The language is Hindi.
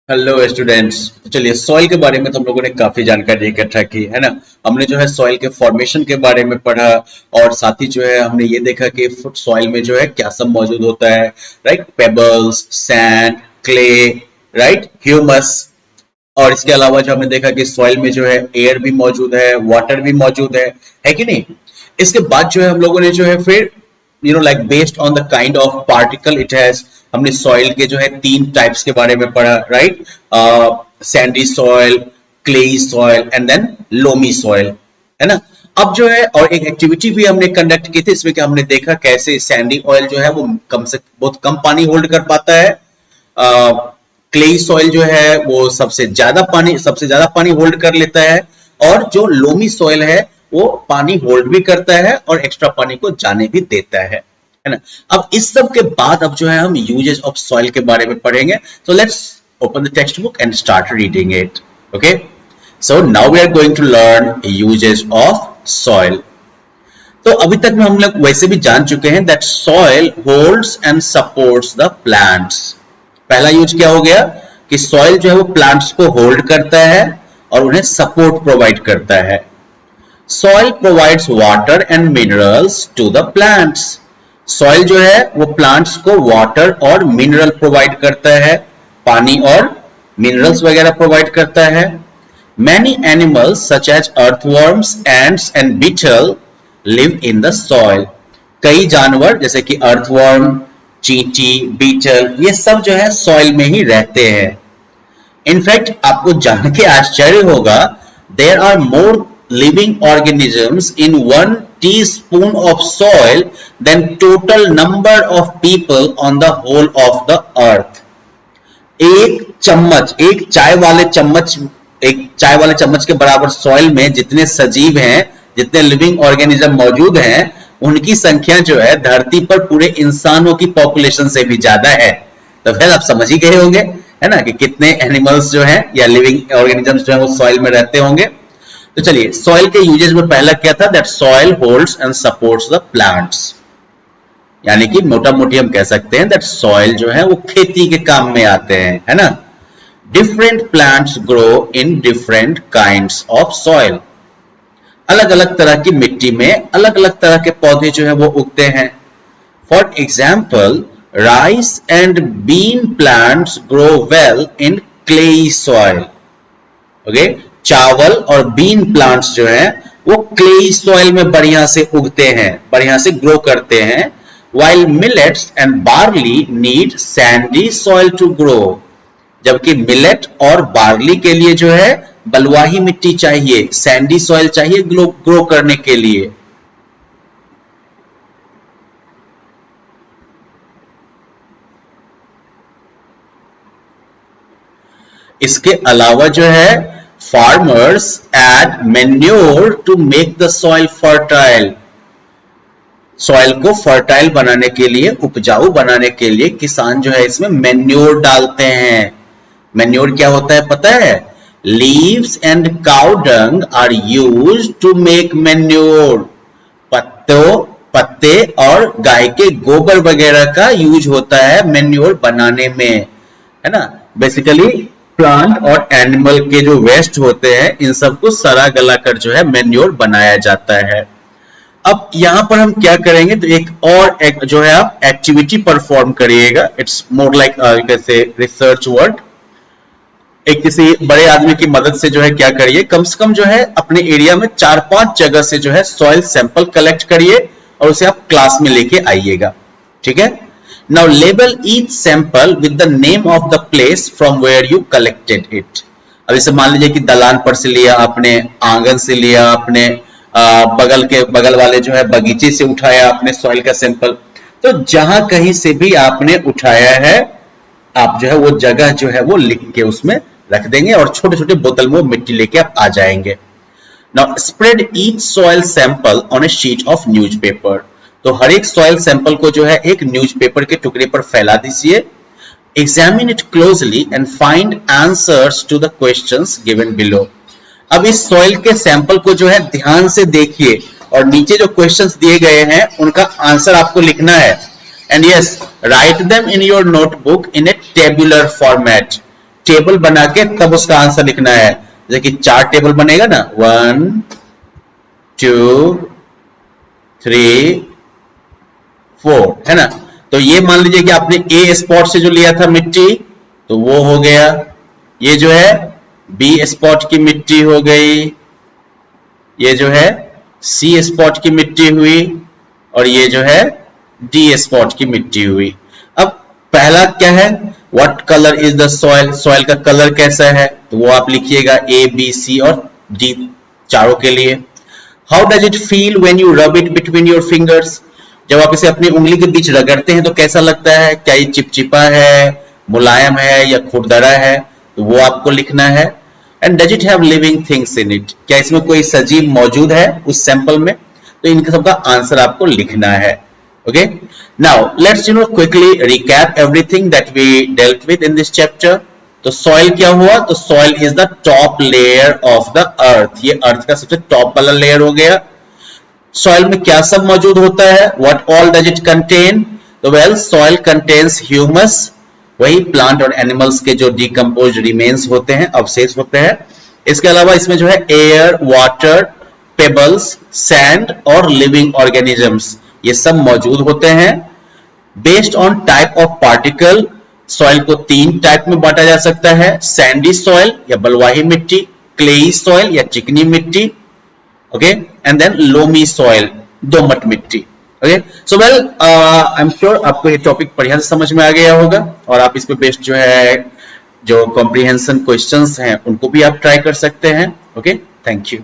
Hello students. तो चलिए सॉइल के बारे में तो हम लोगों ने काफी जानकारी इकट्ठा की है ना। हमने जो है सॉइल के फॉर्मेशन के बारे में पढ़ा और साथ ही जो है हमने ये देखा कि सॉइल में जो है क्या सब मौजूद होता है। Right, pebbles, sand, clay, right, humus. और इसके अलावा जो हमने देखा कि सॉइल में जो है एयर भी मौजूद है, वाटर भी मौजूद है कि नहीं। इसके बाद जो है हम लोगों ने जो है फिर like based on the kind of particle it has, हमने सॉइल के जो है तीन टाइप्स के बारे में पढ़ा। Right, sandy soil, clayey soil and then loamy soil, है ना। अब जो है और एक एक्टिविटी भी हमने कंडक्ट की थी, इसमें कि हमने देखा कैसे सैंडी ऑयल जो है वो कम से बहुत कम पानी होल्ड कर पाता है। क्लेई सॉइल जो है वो सबसे ज्यादा पानी होल्ड कर लेता है, और जो लोमी सॉइल है वो पानी होल्ड भी करता है और एक्स्ट्रा पानी को जाने भी देता है ना। अब इस सब के बाद अब जो है हम यूजेस ऑफ सॉइल के बारे में पढ़ेंगे। तो let's open the text book and start reading it. Okay, so now we are going to learn uses of soil. तो अभी तक में हम लोग वैसे भी जान चुके हैं that soil holds and supports the plants. पहला यूज क्या हो गया कि सॉइल जो है वो प्लांट्स को होल्ड करता है और उन्हें सपोर्ट प्रोवाइड करता है। Soil provides water and minerals to the plants. Soil जो है वो प्लांट्स को वाटर और मिनरल प्रोवाइड करता है, पानी और मिनरल्स वगैरह प्रोवाइड करता है। Many animals such as earthworms, ants and beetle live in the soil. कई जानवर जैसे कि अर्थवर्म, चींटी, बीटल, ये सब जो है सॉइल में ही रहते हैं। इनफैक्ट आपको जान के आश्चर्य होगा, there are more living organisms in 1 teaspoon of soil than total number of people on the whole of the earth। एक चाय वाले चम्मच के बराबर सॉइल में जितने सजीव हैं, जितने लिविंग ऑर्गेनिज्म मौजूद हैं, उनकी संख्या जो है धरती पर पूरे इंसानों की पॉपुलेशन से भी ज्यादा है। तो फिर आप समझ ही गए होंगे, है ना, कि कितने एनिमल्स जो हैं या लिविंग ऑर्गेनिजम्स जो है वो सॉइल में रहते होंगे। तो चलिए, सॉइल के यूजेस में पहला क्या था, that soil holds and supports the plants. यानी कि मोटा मोटी हम कह सकते हैं दैट सॉइल जो है वो खेती के काम में आते हैं, है ना। Different plants grow in different kinds of soil. अलग अलग तरह की मिट्टी में अलग अलग तरह के पौधे जो है वो उगते हैं। For example, rice and bean plants grow well in clayey soil. Okay, चावल और बीन प्लांट्स जो हैं वो क्लेई सॉइल में बढ़िया से उगते हैं, बढ़िया से ग्रो करते हैं। while millets and barley need sandy soil to grow। जबकि मिलेट और बार्ली के लिए जो है बलुआही मिट्टी चाहिए, सैंडी सॉइल चाहिए ग्रो करने के लिए। इसके अलावा जो है farmers add manure to make the soil fertile। Soil को फर्टाइल बनाने के लिए, उपजाऊ बनाने के लिए किसान जो है इसमें मैन्योर डालते हैं। मैन्योर क्या होता है पता है? Leaves and cow dung are used to make manure. पत्ते और गाय के गोबर वगैरह का यूज होता है मैन्योर बनाने में, है ना। बेसिकली प्लांट और एनिमल के जो वेस्ट होते हैं इन सबको सड़ा गला कर जो है मैन्योर बनाया जाता है। अब यहां पर हम क्या करेंगे, तो एक जो है आप एक्टिविटी परफॉर्म करिएगा। इट्स मोर लाइक कैसे रिसर्च वर्क। एक किसी बड़े आदमी की मदद से जो है क्या करिए, कम से कम जो है अपने एरिया में 4-5 जगह से जो है सॉइल सैंपल कलेक्ट करिए और उसे आप क्लास में लेके आइएगा, ठीक है। Now label each sample with the name of the place from where you collected it। अब इसे मान लीजिए कि दलान पर से लिया आपने, आंगन से लिया आपने, बगल वाले जो है बगीचे से उठाया आपने सॉइल का सैंपल। तो जहां कहीं से भी आपने उठाया है, आप जो है वो जगह जो है वो लिख के उसमें रख देंगे और छोटे छोटे बोतल में मिट्टी लेके आप आ जाएंगे। Now spread each soil sample on a sheet of newspaper। तो हर एक सॉइल सैंपल को जो है एक न्यूज़पेपर के टुकड़े पर फैला दीजिए। Examine it closely and find answers to the questions given below। अब इस सॉइल के सैंपल को जो है ध्यान से देखिए और नीचे जो क्वेश्चंस दिए गए हैं उनका आंसर आपको लिखना है। And yes, write them in your notebook in A tabular format. Table बना के तब उसका आंसर लिखना है। जैसे कि 4 टेबल बनेगा ना, 1 2 3 4, है ना। तो ये मान लीजिए कि आपने ए स्पॉट से जो लिया था मिट्टी, तो वो हो गया। ये जो है बी स्पॉट की मिट्टी हो गई, ये जो है सी स्पॉट की मिट्टी हुई, और ये जो है डी स्पॉट की मिट्टी हुई। अब पहला क्या है, what colour is the soil, soil का कलर कैसा है, तो वो आप लिखिएगा ए बी सी और डी चारों के लिए। How does it feel when you rub it between your fingers, जब आप इसे अपनी उंगली के बीच रगड़ते हैं तो कैसा लगता है, क्या ये चिपचिपा है, मुलायम है या खुरदरा है, तो वो आपको लिखना है। And does it have living things in it, क्या इसमें कोई सजीव मौजूद है उस सैंपल में, तो इनका सबका आंसर आपको लिखना है। Okay, now let's quickly recap everything that we dealt with in this chapter. तो सॉइल क्या हुआ, तो soil is the top layer of the earth, ये अर्थ का सबसे टॉप वाला लेयर हो गया। सॉइल में क्या सब मौजूद होता है, what all does it contain, तो वेल सॉइल कंटेन्स ह्यूमस, वही प्लांट और एनिमल्स के जो डिकम्पोज रिमेन्स होते हैं, अवशेष होते हैं। इसके अलावा इसमें जो है एयर, वाटर, पेबल्स, सैंड और लिविंग ऑर्गेनिजम्स, ये सब मौजूद होते हैं। Based on type of particle, soil को 3 टाइप में बांटा जा सकता है, सैंडी सॉइल या बलुआही मिट्टी, क्लेई सॉइल या चिकनी मिट्टी, okay, and then loamy soil, दोमट मिट्टी। Okay, so well I am sure आपको ये टॉपिक बढ़िया से समझ में आ गया होगा, और आप इस पे बेस्ड जो है जो कॉम्प्रिहेंशन क्वेश्चंस हैं उनको भी आप ट्राई कर सकते हैं। Okay, thank you.